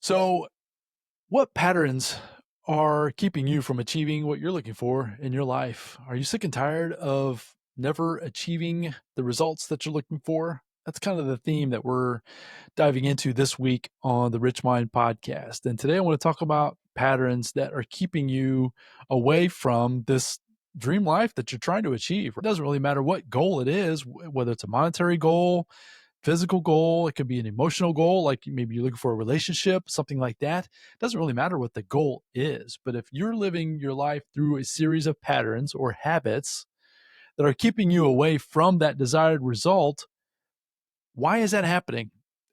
So, what patterns are keeping you from achieving what you're looking for in your life? Are you sick and tired of never achieving the results that you're looking for? That's kind of the theme that we're diving into this week on the Rich Mind podcast. And today I want to talk about patterns that are keeping you away from this dream life that you're trying to achieve. It doesn't really matter what goal it is, whether it's a monetary goal, physical goal, it could be an emotional goal, like maybe you're looking for a relationship, something like that. It doesn't really matter what the goal is, but if you're living your life through a series of patterns or habits that are keeping you away from that desired result, why is that happening?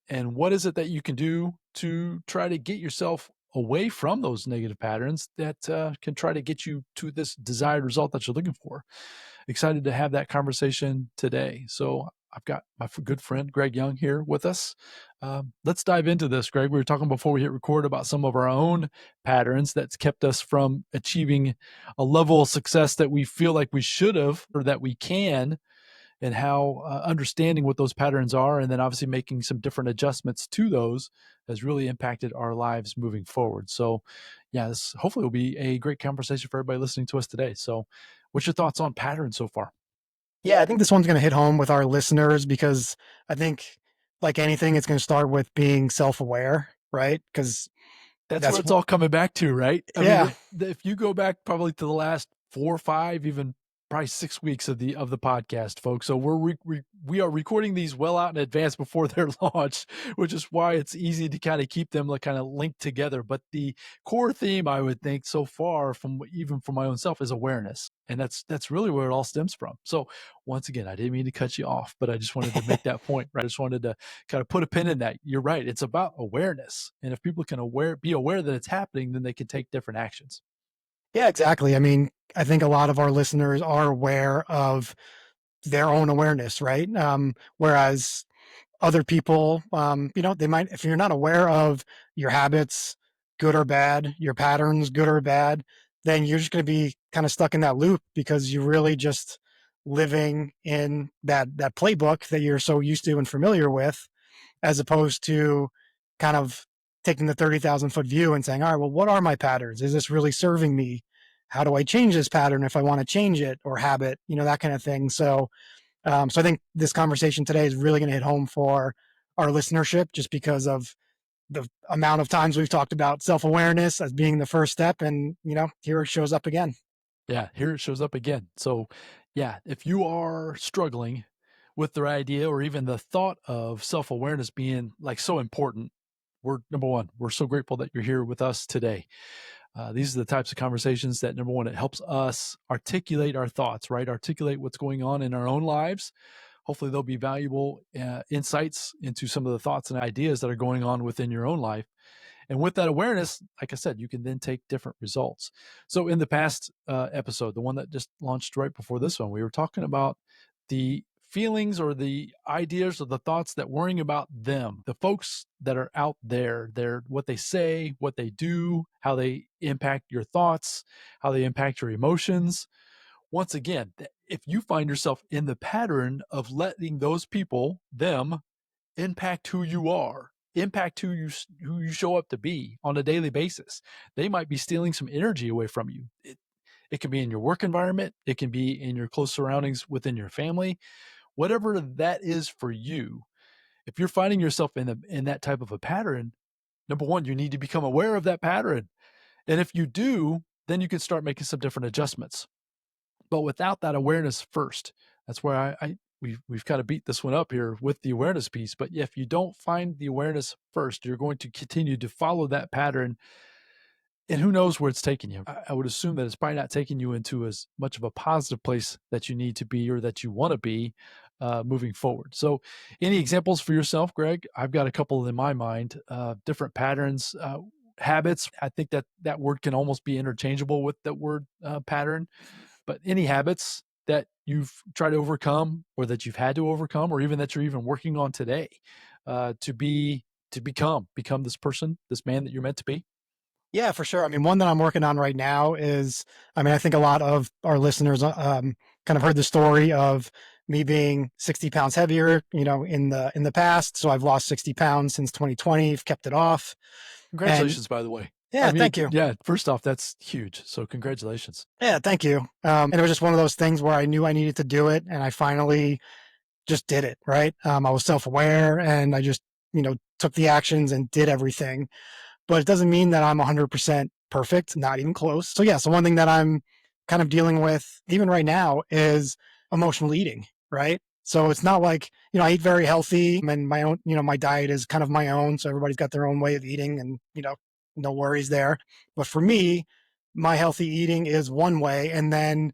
And what is it that you can do to try to get yourself away from those negative patterns that can try to get you to this desired result that you're looking for? Excited to have that conversation today. So I've got my good friend Greg Young here with us. Let's dive into this, Greg. We were talking before we hit record about some of our own patterns that's kept us from achieving a level of success that we feel like we should have or that we can, and how understanding what those patterns are and then obviously making some different adjustments to those has really impacted our lives moving forward. So yeah, this hopefully will be a great conversation for everybody listening to us today. So what's your thoughts on patterns so far? Yeah, I think this one's going to hit home with our listeners because I think, like anything, it's going to start with being self-aware, right? Because That's where that's it's all coming back to, right? I mean, yeah, if you go back probably to the last 4 or 5, even probably 6 weeks of the podcast, folks. So we are recording these well out in advance before their launch, which is why it's easy to kind of keep them like kind of linked together. But the core theme, I would think, so far from even from my own self, is awareness, and that's really where it all stems from. So once again, I didn't mean to cut you off, but I just wanted to make that point. Right? I just wanted to kind of put a pin in that. You're right. It's about awareness. And if people can be aware that it's happening, then they can take different actions. yeah, exactly. I mean, I think a lot of our listeners are aware of their own awareness, right? Whereas other people, they might, if you're not aware of your habits, good or bad, your patterns, good or bad, then you're just going to be kind of stuck in that loop because you're really just living in that playbook that you're so used to and familiar with, as opposed to kind of taking the 30,000 foot view and saying, all right, well, what are my patterns? Is this really serving me? How do I change this pattern if I want to change it, or habit, that kind of thing. So I think this conversation today is really going to hit home for our listenership, just because of the amount of times we've talked about self-awareness as being the first step. And, here it shows up again. Yeah, here it shows up again. So, yeah, if you are struggling with the idea or even the thought of self awareness being like so important, we're number one, we're so grateful that you're here with us today. These are the types of conversations that, number one, it helps us articulate our thoughts, right? Articulate what's going on in our own lives. Hopefully, there'll be valuable insights into some of the thoughts and ideas that are going on within your own life. And with that awareness, like I said, you can then take different results. So, in the past episode, the one that just launched right before this one, we were talking about the feelings or the ideas or the thoughts that worrying about them, the folks that are out there, they're what they say, what they do, how they impact your thoughts, how they impact your emotions. Once again, if you find yourself in the pattern of letting those people, them, impact who you are, impact who you show up to be on a daily basis, they might be stealing some energy away from you. It can be in your work environment, it can be in your close surroundings within your family, whatever that is for you. If you're finding yourself in that type of a pattern, number one, you need to become aware of that pattern. And if you do, then you can start making some different adjustments. But without that awareness first, that's where we've kind of beat this one up here with the awareness piece. But if you don't find the awareness first, you're going to continue to follow that pattern, and who knows where it's taking you. I would assume that it's probably not taking you into as much of a positive place that you need to be or that you want to be moving forward. So, any examples for yourself, Greg? I've got a couple in my mind, different patterns, habits. I think that word can almost be interchangeable with the word pattern. But any habits that you've tried to overcome or that you've had to overcome or even that you're even working on today to become this person, this man that you're meant to be? Yeah, for sure. I mean, one that I'm working on right now is, I mean, I think a lot of our listeners kind of heard the story of me being 60 pounds heavier, in the past. So I've lost 60 pounds since 2020. I've kept it off. And Congratulations, by the way. I yeah, mean, thank you. yeah, first off, that's huge. So congratulations. Yeah, thank you. And it was just one of those things where I knew I needed to do it, and I finally just did it. Right. I was self aware, and I just took the actions and did everything. But it doesn't mean that I'm 100% perfect, not even close. So yeah, so one thing that I'm kind of dealing with even right now is emotional eating, right? So it's not like, I eat very healthy and my own, my diet is kind of my own. So everybody's got their own way of eating and, no worries there. But for me, my healthy eating is one way. And then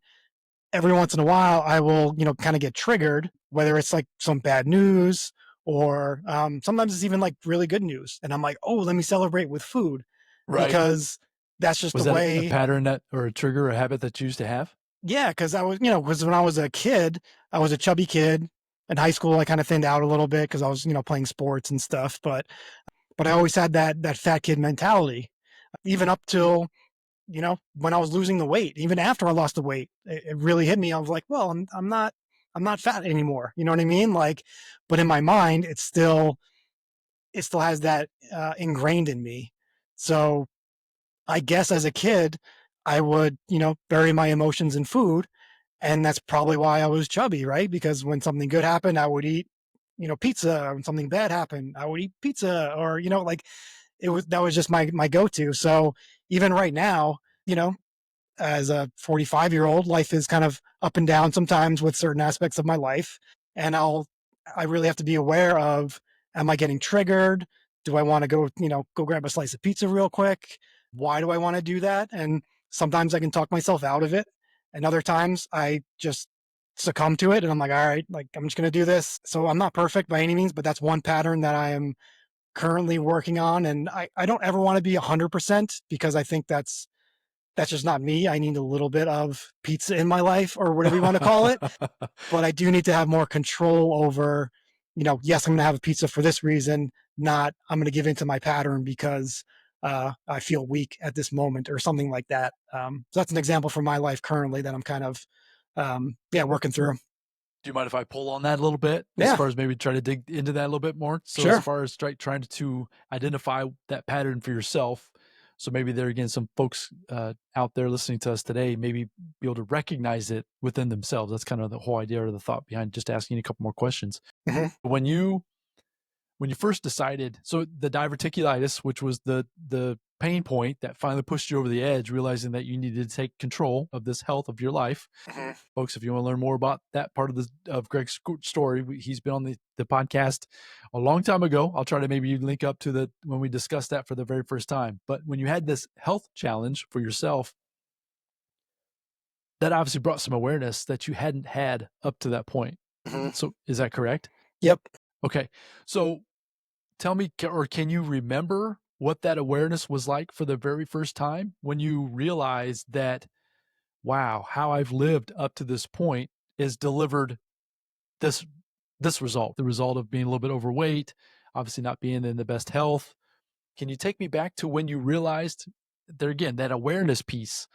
every once in a while, I will, kind of get triggered, whether it's like some bad news or sometimes it's even like really good news. And I'm like, oh, let me celebrate with food Right. because that's just Was the that a way. pattern that or a trigger, a habit that you used to have? Yeah, because I was, because when I was a kid, I was a chubby kid. In high school, I kind of thinned out a little bit because I was, playing sports and stuff. But I always had that fat kid mentality, even up till when I was losing the weight, even after I lost the weight, it really hit me. I was like, well, I'm not fat anymore. You know what I mean? Like, but in my mind, it still has that ingrained in me. So I guess as a kid, I would, bury my emotions in food. And that's probably why I was chubby, right? Because when something good happened, I would eat, pizza. When something bad happened, I would eat pizza or, like that was just my go-to. So even right now, as a 45-year-old, life is kind of up and down sometimes with certain aspects of my life. And I really have to be aware of, am I getting triggered? Do I want to go grab a slice of pizza real quick? Why do I want to do that? And sometimes I can talk myself out of it. And other times I just succumb to it. And I'm like, all right, like I'm just going to do this. So I'm not perfect by any means, but that's one pattern that I am currently working on. And I don't ever want to be 100% because I think that's just not me. I need a little bit of pizza in my life or whatever you want to call it. But I do need to have more control over, yes, I'm going to have a pizza for this reason, not I'm going to give into my pattern because I feel weak at this moment or something like that. So that's an example from my life currently that I'm kind of, yeah, working through. Do you mind if I pull on that a little bit as Yeah, far as maybe try to dig into that a little bit more? So as sure. far as trying to identify that pattern for yourself, so maybe there again, some folks out there listening to us today, maybe be able to recognize it within themselves. That's kind of the whole idea or the thought behind just asking a couple more questions. Hmm. When you first decided, so the diverticulitis, which was the pain point that finally pushed you over the edge, realizing that you needed to take control of this health of your life. Hmm. Folks, if you want to learn more about that part of Greg's story, he's been on the podcast a long time ago. I'll try to maybe link up to the when we discussed that for the very first time. But when you had this health challenge for yourself, that obviously brought some awareness that you hadn't had up to that point. Hmm. So is that correct? Yep. Okay. So tell me, or can you remember what that awareness was like for the very first time when you realized that, wow, how I've lived up to this point is delivered this this result, the result of being a little bit overweight, obviously not being in the best health. Can you take me back to when you realized there again that awareness piece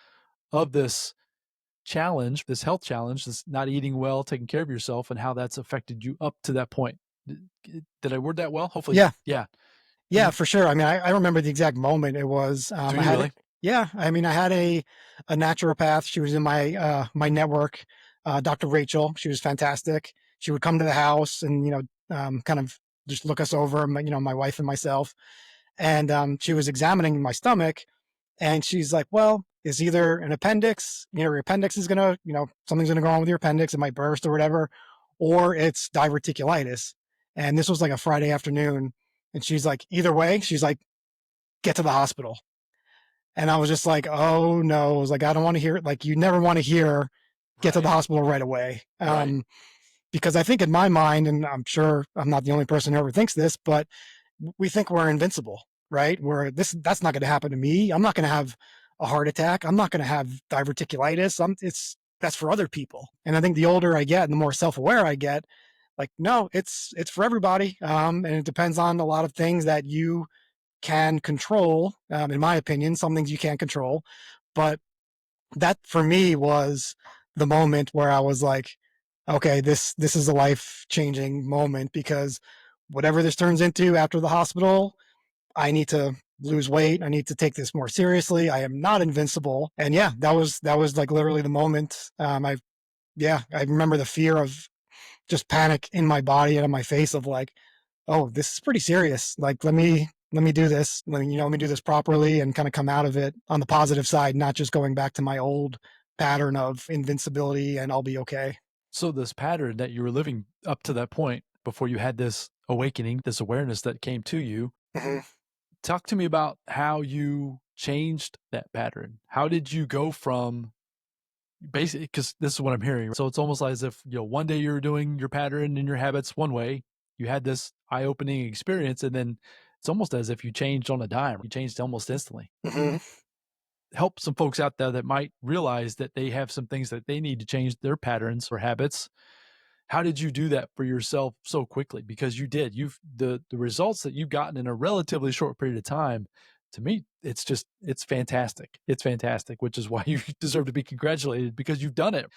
of this challenge, this health challenge, this not eating well, taking care of yourself, and how that's affected you up to that point? Did I word that well? Hopefully, Yeah. yeah. Can Yeah, you? for sure. I mean, I remember the exact moment it was. Do I you had, really? yeah. I mean, I had a naturopath. She was in my network, Dr. Rachel. She was fantastic. She would come to the house and kind of just look us over. My wife and myself, and she was examining my stomach, and she's like, "Well, it's either an appendix. Your appendix is gonna, something's gonna go on with your appendix. It might burst or whatever, or it's diverticulitis." And this was like a Friday afternoon, and she's like, "Either way," she's like, "Get to the hospital." And I was just like, "Oh no!" I was like, "I don't want to hear it. Like, you never want to hear get to the Right, hospital right away." right, Because I think in my mind, and I'm sure I'm not the only person who ever thinks this, but we think we're invincible, right? Where that's not going to happen to me. I'm not going to have a heart attack. I'm not going to have diverticulitis. It's that's for other people. And I think the older I get and the more self-aware I get, like no, it's for everybody. And it depends on a lot of things that you can control. In my opinion, some things you can't control, but that for me was the moment where I was like, okay, this is a life changing moment because whatever this turns into after the hospital, I need to lose weight. I need to take this more seriously. I am not invincible. And yeah, that was like literally the moment. I remember the fear of just panic in my body and on my face of like, oh, this is pretty serious. Like, let me do this. Let me do this properly and kind of come out of it on the positive side, not just going back to my old pattern of invincibility and I'll be okay. So this pattern that you were living up to that point before you had this awakening, this awareness that came to you, Mhm. talk to me about how you changed that pattern. How did you go from basically, because this is what I'm hearing. So it's almost as if, one day you're doing your pattern and your habits one way, you had this eye-opening experience, and then it's almost as if you changed on a dime. You changed almost instantly. Mhm. Help some folks out there that might realize that they have some things that they need to change their patterns or habits. How did you do that for yourself so quickly? Because you did. You've the results that you've gotten in a relatively short period of time, to me, it's fantastic. It's fantastic, which is why you deserve to be congratulated because you've done it.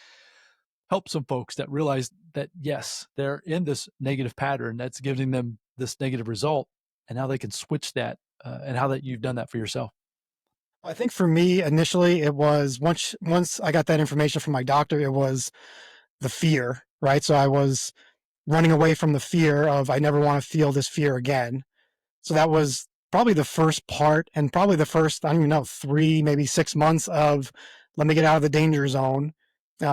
Help some folks that realize that yes, they're in this negative pattern that's giving them this negative result, and how they can switch that, and how that you've done that for yourself. I think for me initially it was once I got that information from my doctor, it was the fear, right? So I was running away from the fear of I never want to feel this fear again. So that was probably the first part and probably the first, I don't even know, 3, maybe 6 months of let me get out of the danger zone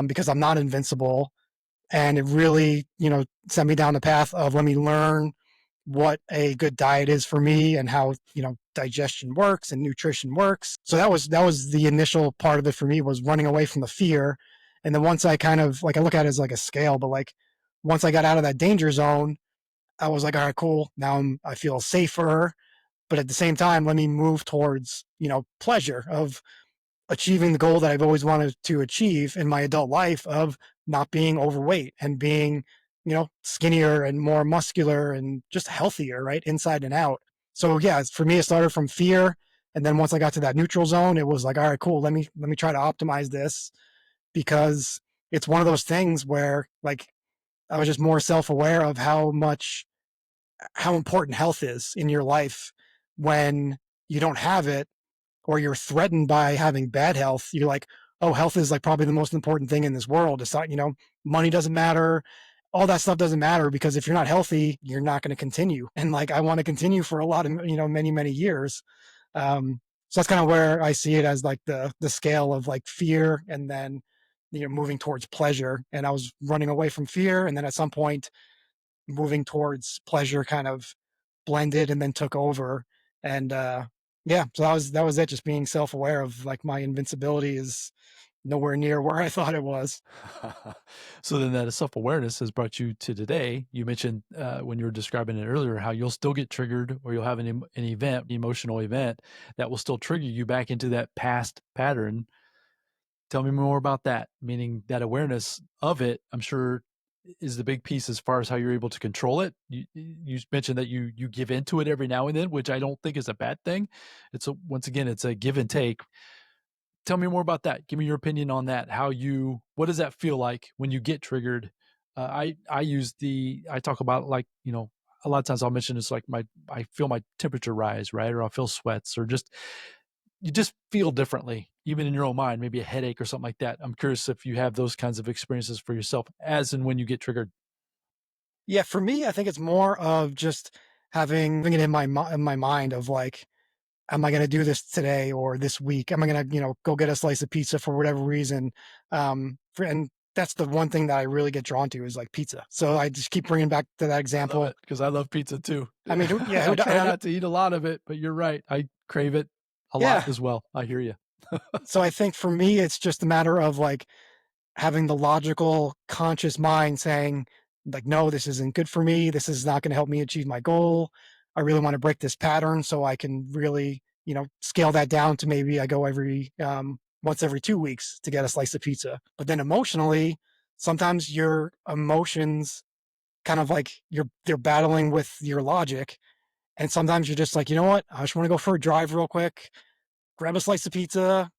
because I'm not invincible. And it really, sent me down the path of let me learn what a good diet is for me and how, digestion works and nutrition works. So that was the initial part of it for me was running away from the fear. And then once I kind of like I look at it as like a scale, but like once I got out of that danger zone, I was like, all right, cool. Now I feel safer. But at the same time, let me move towards, pleasure of achieving the goal that I've always wanted to achieve in my adult life of not being overweight and being, skinnier and more muscular and just healthier, right? Inside and out. So yeah, for me, it started from fear. And then once I got to that neutral zone, it was like, all right, cool. Let me try to optimize this because it's one of those things where like I was just more self-aware of how important health is in your life when you don't have it or you're threatened by having bad health. You're like, oh, health is like probably the most important thing in this world. It's not, money doesn't matter. All that stuff doesn't matter because if you're not healthy, you're not going to continue. And like, I want to continue for a lot of, many, many years. So that's kind of where I see it as like the scale of like fear and then, moving towards pleasure. And I was running away from fear. And then at some point, moving towards pleasure kind of blended and then took over. And yeah, so that was it. Just being self aware of like my invincibility is nowhere near where I thought it was. So then that self awareness has brought you to today. You mentioned when you were describing it earlier how you'll still get triggered or you'll have an event, emotional event that will still trigger you back into that past pattern. Tell me more about that, meaning that awareness of it, I'm sure is the big piece as far as how you're able to control it. You mentioned that you give into it every now and then, which I don't think is a bad thing. Once again, it's a give and take. Tell me more about that. Give me your opinion on that. What does that feel like when you get triggered? I talk about like, a lot of times I'll mention it's like I feel my temperature rise, right? Or I'll feel sweats or you just feel differently, even in your own mind, maybe a headache or something like that. I'm curious if you have those kinds of experiences for yourself as and when you get triggered. Yeah, for me, I think it's more of just having it in my mind of like, am I going to do this today or this week? Am I going to, go get a slice of pizza for whatever reason? And that's the one thing that I really get drawn to is like pizza. So I just keep bringing back to that I love example. it because I love pizza too. I mean, yeah, I try and not to eat a lot of it, but you're right. I crave it a lot yeah. as well. I hear you. So I think for me, it's just a matter of like having the logical, conscious mind saying, like, no, this isn't good for me. This is not going to help me achieve my goal. I really want to break this pattern so I can really, scale that down to maybe I go once every 2 weeks to get a slice of pizza. But then emotionally, sometimes your emotions kind of like they're battling with your logic. And sometimes you're just like, you know what? I just want to go for a drive real quick, grab a slice of pizza,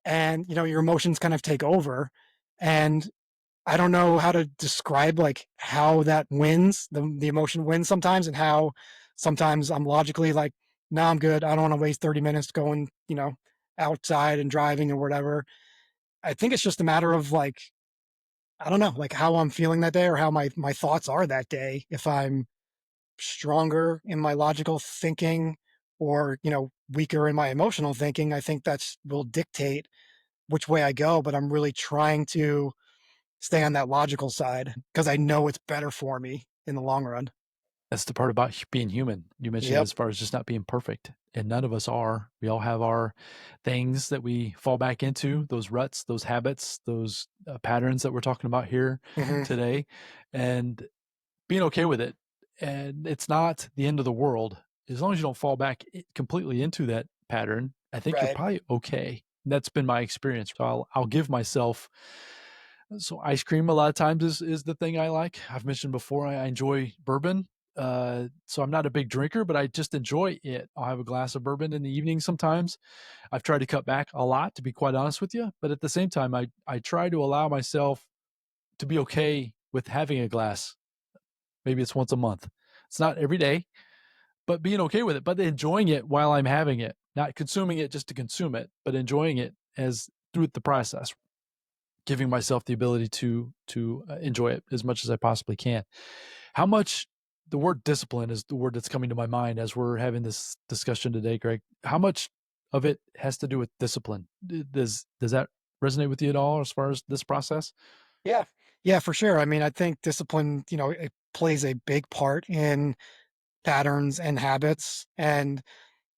and your emotions kind of take over. And I don't know how to describe like how that wins, the emotion wins sometimes, and how sometimes I'm logically like, no, I'm good. I don't want to waste 30 minutes going, outside and driving or whatever. I think it's just a matter of like, I don't know, like how I'm feeling that day or how my thoughts are that day. If I'm stronger in my logical thinking or, weaker in my emotional thinking, I think that's will dictate which way I go, but I'm really trying to stay on that logical side because I know it's better for me in the long run. That's the part about being human. You mentioned Yep. as far as just not being perfect, and none of us are. We all have our things that we fall back into, those ruts, those habits, those patterns that we're talking about here Hmm. today, and being okay with it. And it's not the end of the world as long as you don't fall back completely into that pattern. I think you're Right. probably okay. That's been my experience. So I'll give myself, so ice cream a lot of times is the thing I like. I've mentioned before I enjoy bourbon. So I'm not a big drinker, but I just enjoy it. I'll have a glass of bourbon in the evening sometimes. I've tried to cut back a lot, to be quite honest with you, but at the same time, I try to allow myself to be okay with having a glass. Maybe it's once a month. It's not every day, but being okay with it, but enjoying it while I'm having it, not consuming it just to consume it, but enjoying it as through the process, giving myself the ability to enjoy it as much as I possibly can. How much the word discipline is the word that's coming to my mind as we're having this discussion today, Greg. How much of it has to do with discipline? Does that resonate with you at all as far as this process? Yeah. Yeah, for sure. I mean, I think discipline, it plays a big part in patterns and habits. And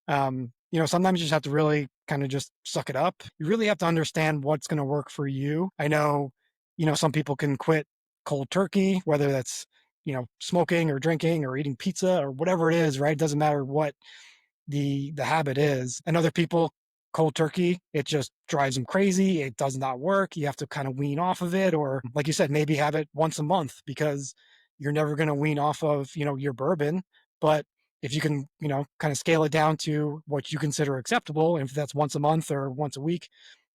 sometimes you just have to really kind of just suck it up. You really have to understand what's going to work for you. I know, some people can quit cold turkey, whether that's, smoking or drinking or eating pizza or whatever it is, right? It doesn't matter what the habit is. And other people, cold turkey, it just drives them crazy. It does not work. You have to kind of wean off of it, or like you said, maybe have it once a month because you're never going to wean off of your bourbon. But if you can, kind of scale it down to what you consider acceptable, and if that's once a month or once a week,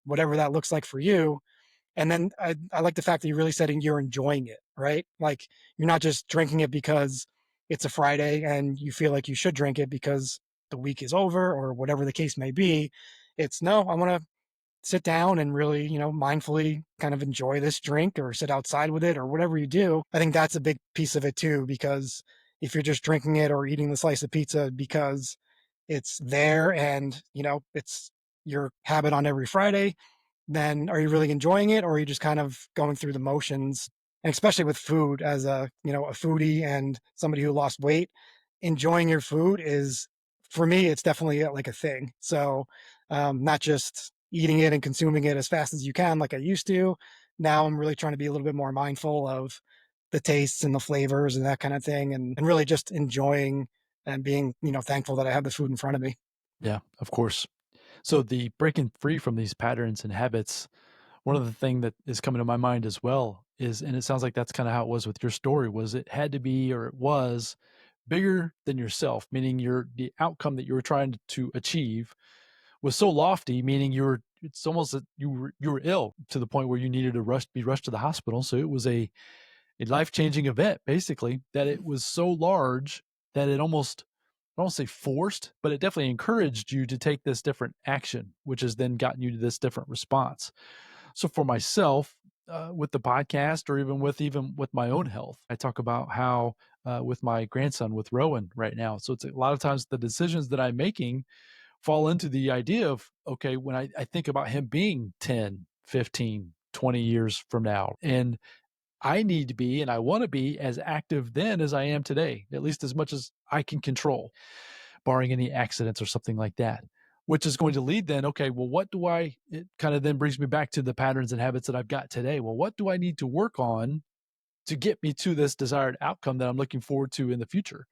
whatever that looks like for you, and then I like the fact that you're really setting you're enjoying it, right? Like you're not just drinking it because it's a Friday and you feel like you should drink it because the week is over or whatever the case may be. It's no, I want to sit down and really, mindfully kind of enjoy this drink or sit outside with it or whatever you do. I think that's a big piece of it too, because if you're just drinking it or eating the slice of pizza because it's there and, it's your habit on every Friday, then are you really enjoying it or are you just kind of going through the motions? And especially with food as a foodie and somebody who lost weight, enjoying your food is for me, it's definitely like a thing. So, not just eating it and consuming it as fast as you can, like I used to. Now I'm really trying to be a little bit more mindful of the tastes and the flavors and that kind of thing and really just enjoying and being, thankful that I have the food in front of me. Yeah, of course. So the breaking free from these patterns and habits, one of the thing that is coming to my mind as well is, and it sounds like that's kind of how it was with your story, was it had to be, or it was bigger than yourself, meaning the outcome that you were trying to achieve was so lofty, meaning it's almost that you were ill to the point where you needed to be rushed to the hospital. So it was a life-changing event, basically, that it was so large that it almost, I don't say forced, but it definitely encouraged you to take this different action, which has then gotten you to this different response. So for myself, with the podcast, or even with my own health, I talk about how with my grandson, with Rowan right now. So it's a lot of times the decisions that I'm making fall into the idea of, okay, when I think about him being 10, 15, 20 years from now, and I need to be and I want to be as active then as I am today, at least as much as I can control, barring any accidents or something like that. Which is going to lead then, okay, well, it kind of then brings me back to the patterns and habits that I've got today. Well, what do I need to work on to get me to this desired outcome that I'm looking forward to in the future?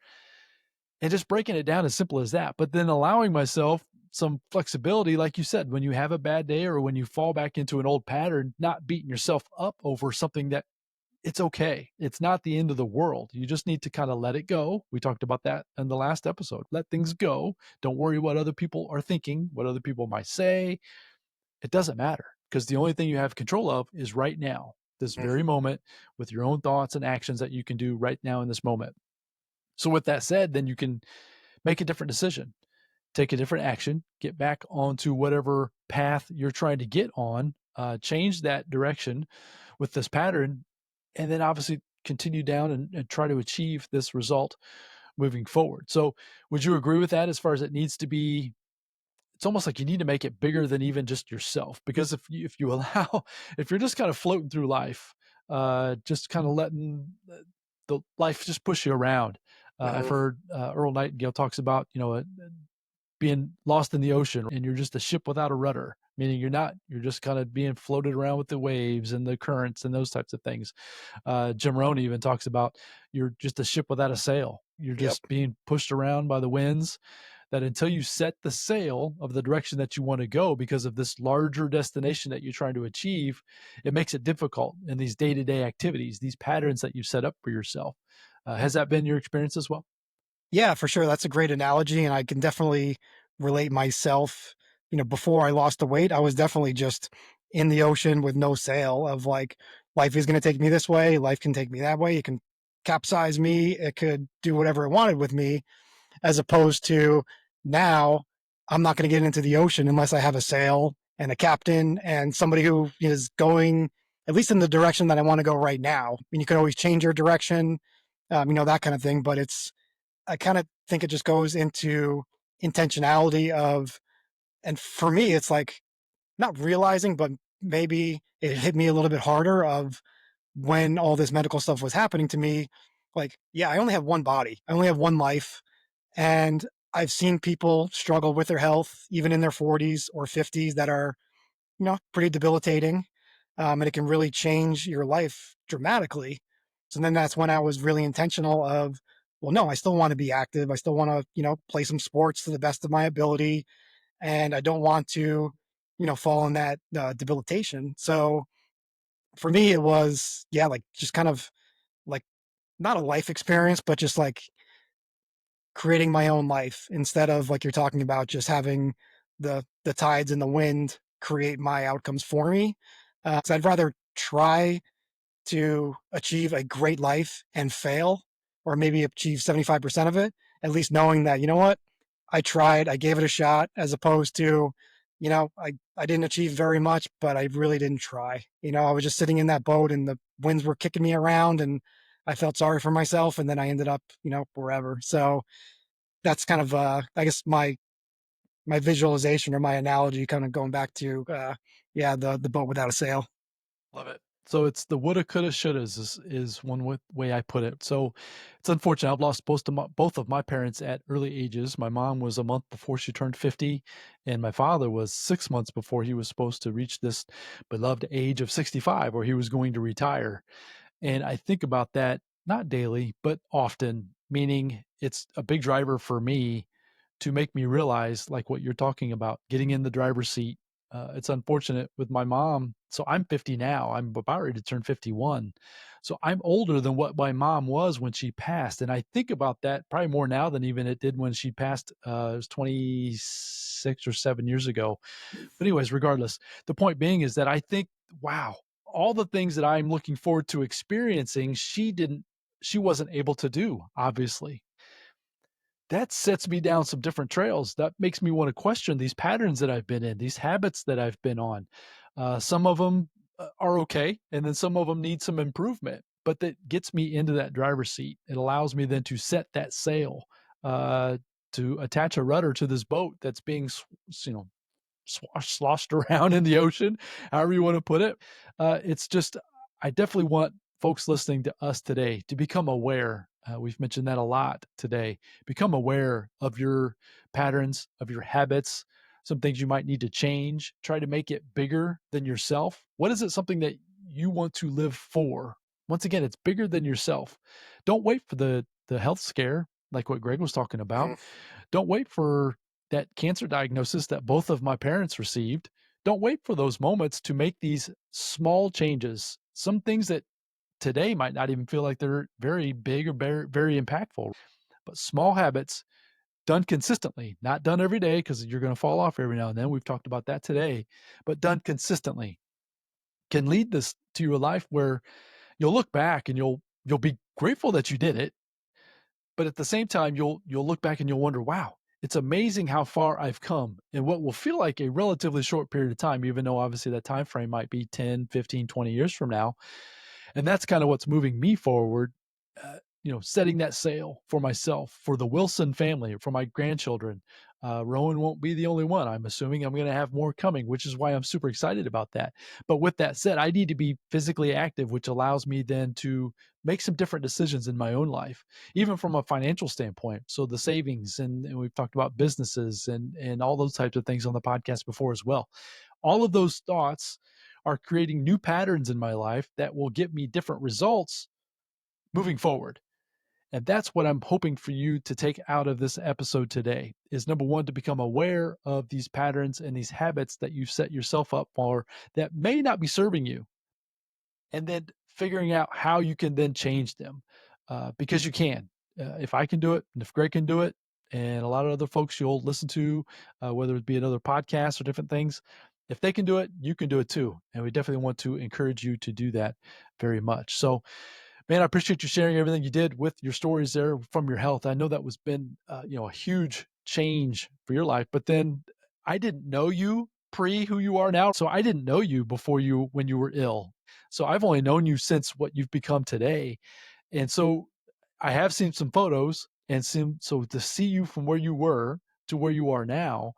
And just breaking it down as simple as that, but then allowing myself some flexibility, like you said, when you have a bad day or when you fall back into an old pattern, not beating yourself up over something that it's okay. It's not the end of the world. You just need to kind of let it go. We talked about that in the last episode. Let things go. Don't worry what other people are thinking, what other people might say. It doesn't matter because the only thing you have control of is right now, this very Mhm. moment, with your own thoughts and actions that you can do right now in this moment. So, with that said, then you can make a different decision. take a different action, get back onto whatever path you're trying to get on, change that direction with this pattern, and then obviously continue down and try to achieve this result moving forward. So, would you agree with that as far as it needs to be? It's almost like you need to make it bigger than even just yourself, because if you allow if you're just kind of floating through life, just kind of letting the life just push you around. I've Mhm. heard Earl Nightingale talks about, being lost in the ocean and you're just a ship without a rudder, meaning you're just kind of being floated around with the waves and the currents and those types of things. Jim Rohn even talks about you're just a ship without a sail. You're Yep. just being pushed around by the winds, that until you set the sail of the direction that you want to go because of this larger destination that you're trying to achieve, it makes it difficult in these day-to-day activities, these patterns that you set up for yourself. Has that been your experience as well? Yeah, for sure. That's a great analogy, and I can definitely relate myself. Before I lost the weight, I was definitely just in the ocean with no sail of like, life is going to take me this way, life can take me that way. It can capsize me, it could do whatever it wanted with me, as opposed to now, I'm not going to get into the ocean unless I have a sail and a captain and somebody who is going at least in the direction that I want to go right now. I mean, you can always change your direction, that kind of thing, but I kind of think it just goes into intentionality of, and for me, it's like not realizing, but maybe it hit me a little bit harder of when all this medical stuff was happening to me. Like, yeah, I only have one body, I only have one life. And I've seen people struggle with their health, even in their 40s or 50s, that are, pretty debilitating. And it can really change your life dramatically. So then that's when I was really intentional of, well, no, I still want to be active. I still want to, play some sports to the best of my ability. And I don't want to, fall in that debilitation. So for me, it was, yeah, like just kind of like not a life experience, but just like creating my own life instead of like you're talking about just having the tides and the wind create my outcomes for me. 'Cause I'd rather try to achieve a great life and fail, or maybe achieve 75% of it, at least knowing that, you know what, I tried, I gave it a shot, as opposed to, I didn't achieve very much, but I really didn't try. I was just sitting in that boat and the winds were kicking me around and I felt sorry for myself. And then I ended up, wherever. So that's kind of, I guess my visualization or my analogy kind of going back to, yeah, the boat without a sail. Love it. So it's the woulda, coulda, shouldas is one way I put it. So it's unfortunate. I've lost both of my parents at early ages. My mom was a month before she turned 50, and my father was 6 months before he was supposed to reach this beloved age of 65, where he was going to retire. And I think about that not daily, but often, meaning it's a big driver for me to make me realize, like what you're talking about, getting in the driver's seat. It's unfortunate with my mom. So I'm 50 now. I'm about ready to turn 51. So I'm older than what my mom was when she passed. And I think about that probably more now than even it did when she passed. It was 26 or 7 years ago. But anyways, regardless, the point being is that I think, wow, all the things that I'm looking forward to experiencing, she wasn't able to do, obviously. That sets me down some different trails. That makes me want to question these patterns that I've been in, these habits that I've been on. Some of them are okay, and then some of them need some improvement. But that gets me into that driver's seat. It allows me then to set that sail, uh, to attach a rudder to this boat that's being, you know, sloshed around in the ocean, however you want to put it. It's just, I definitely want folks listening to us today to become aware. We've mentioned that a lot today. Become aware of your patterns, of your habits, some things you might need to change. Try to make it bigger than yourself. What is it, something that you want to live for? Once again, it's bigger than yourself. Don't wait for the health scare, like what Greg was talking about. Mhm. Don't wait for that cancer diagnosis that both of my parents received. Don't wait for those moments to make these small changes. Some things that today might not even feel like they're very big or very impactful, but small habits done consistently, not done every day because you're going to fall off every now and then. We've talked about that today, but done consistently can lead this to your life where you'll look back and you'll be grateful that you did it, but at the same time you'll look back and you'll wonder, wow, It's amazing how far I've come in what will feel like a relatively short period of time, even though obviously that time frame might be 10, 15, 20 years from now. And that's kind of what's moving me forward. Setting that sail for myself, for the Wilson family, for my grandchildren. Rowan won't be the only one. I'm assuming I'm going to have more coming, which is why I'm super excited about that. But with that said, I need to be physically active, which allows me then to make some different decisions in my own life, even from a financial standpoint. So the savings, and we've talked about businesses and all those types of things on the podcast before as well. All of those thoughts are creating new patterns in my life that will get me different results moving forward. And that's what I'm hoping for you to take out of this episode today is number one, to become aware of these patterns and these habits that you've set yourself up for that may not be serving you. And then figuring out how you can then change them because you can. If I can do it, and if Greg can do it, and a lot of other folks you'll listen to, whether it be another podcast or different things, if they can do it, you can do it too. And we definitely want to encourage you to do that very much. So, man, I appreciate you sharing everything you did with your stories there from your health. I know that was been, a huge change for your life, but then I didn't know you pre who you are now. So I didn't know you before you when you were ill. So I've only known you since what you've become today. And so I have seen some photos and so to see you from where you were to where you are now,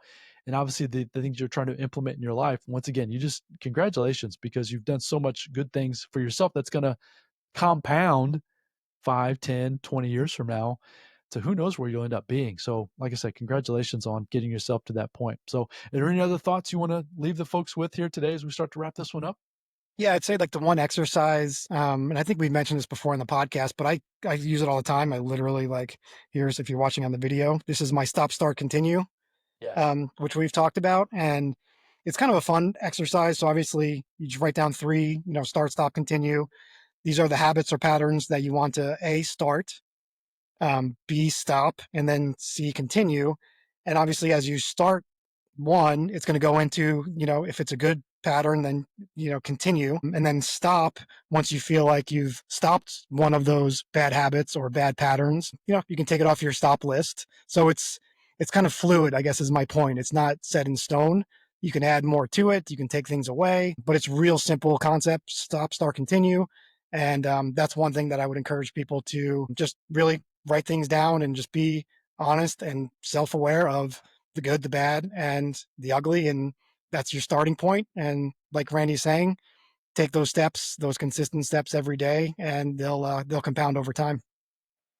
and obviously the things you're trying to implement in your life, once again, you just congratulations because you've done so much good things for yourself that's going to compound 5, 10, 20 years from now to who knows where you'll end up being. So, like I said, congratulations on getting yourself to that point. So, are there any other thoughts you want to leave the folks with here today as we start to wrap this one up? Yeah, I'd say like the one exercise, and I think we mentioned this before in the podcast, but I use it all the time. I literally like here's if you're watching on the video, this is my stop, start, continue, Yes. which we've talked about, and it's kind of a fun exercise. So obviously, you just write down three, start, stop, continue. These are the habits or patterns that you want to A, start, B, stop, and then C, continue. And obviously, as you start one, it's going to go into, if it's a good pattern, then, continue and then stop once you feel like you've stopped one of those bad habits or bad patterns. You can take it off your stop list. So it's kind of fluid, I guess is my point. It's not set in stone. You can add more to it. You can take things away, but it's real simple concept: stop, start, continue. And that's one thing that I would encourage people to just really write things down and just be honest and self-aware of the good, the bad, and the ugly. And that's your starting point. And like Randy's saying, take those steps, those consistent steps every day, and they'll compound over time.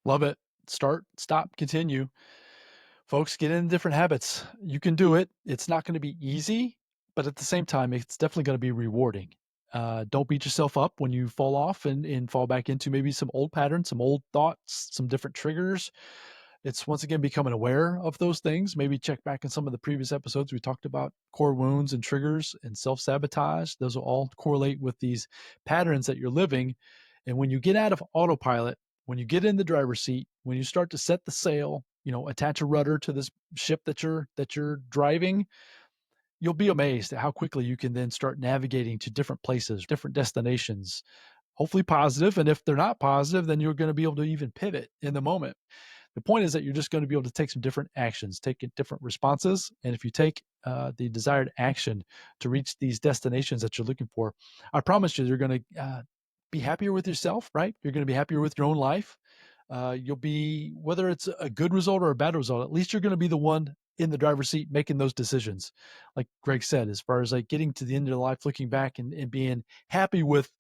Love it. Start, stop, continue. Folks, get in different habits. You can do it. It's not going to be easy, but at the same time, it's definitely going to be rewarding. Don't beat yourself up when you fall off and fall back into maybe some old patterns, some old thoughts, some different triggers. It's once again becoming aware of those things. Maybe check back in some of the previous episodes. We talked about core wounds and triggers and self sabotage. Those will all correlate with these patterns that you're living. And when you get out of autopilot, when you get in the driver's seat, when you start to set the sail, attach a rudder to this ship that you're driving, you'll be amazed at how quickly you can then start navigating to different places, different destinations, hopefully positive. And if they're not positive, then you're going to be able to even pivot in the moment. The point is that you're just going to be able to take some different actions, take different responses. And if you take the desired action to reach these destinations that you're looking for, I promise you, you're going to be happier with yourself, right? You're going to be happier with your own life. You'll be, whether it's a good result or a bad result, at least you're going to be the one in the driver's seat making those decisions. Like Greg said, as far as like getting to the end of life, looking back and being happy with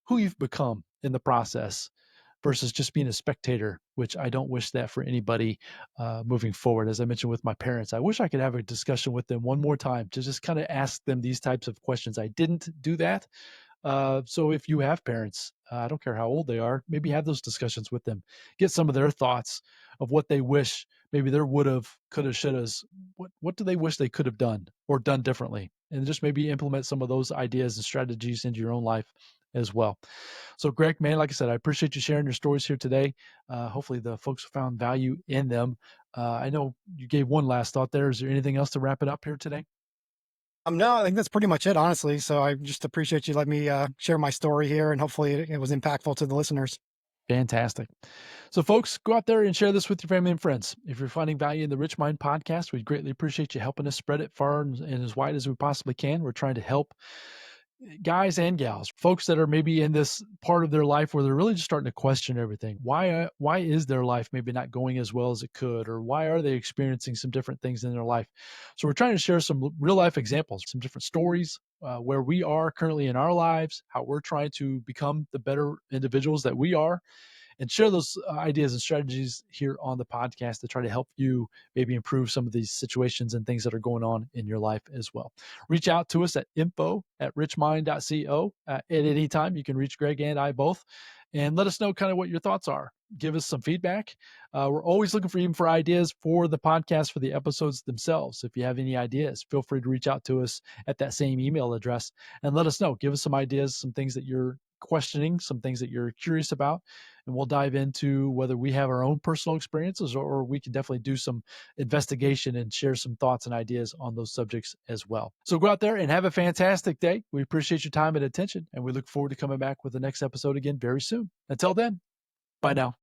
who you've become in the process versus just being a spectator, which I don't wish that for anybody moving forward. As I mentioned with my parents, I wish I could have a discussion with them one more time to just kind of ask them these types of questions. I didn't do that. So if you have parents, I don't care how old they are, maybe have those discussions with them. Get some of their thoughts of what they wish maybe there would have, could have, should have. What do they wish they could have done or done differently? And just maybe implement some of those ideas and strategies into your own life as well. So, Greg, man, like I said, I appreciate you sharing your stories here today. Hopefully, the folks found value in them. I know you gave one last thought there. Is there anything else to wrap it up here today? No, I think that's pretty much it, honestly. So I just appreciate you letting me share my story here, and hopefully it was impactful to the listeners. Fantastic. So, folks, go out there and share this with your family and friends. If you're finding value in the Rich Mind podcast, we'd greatly appreciate you helping us spread it far and as wide as we possibly can. We're trying to help guys and gals, folks that are maybe in this part of their life where they're really just starting to question everything. Why is their life maybe not going as well as it could, or why are they experiencing some different things in their life? So we're trying to share some real life examples, some different stories where we are currently in our lives, how we're trying to become the better individuals that we are, and share those ideas and strategies here on the podcast to try to help you maybe improve some of these situations and things that are going on in your life as well. Reach out to us at info@richmind.co at any time. You can reach Greg and I both and let us know kind of what your thoughts are. Give us some feedback. We're always looking for even for ideas for the podcast, for the episodes themselves. If you have any ideas, feel free to reach out to us at that same email address and let us know. Give us some ideas, some things that you're questioning, some things that you're curious about, and we'll dive into whether we have our own personal experiences or we can definitely do some investigation and share some thoughts and ideas on those subjects as well. So go out there and have a fantastic day. We appreciate your time and attention, and we look forward to coming back with the next episode again very soon. Until then, bye now.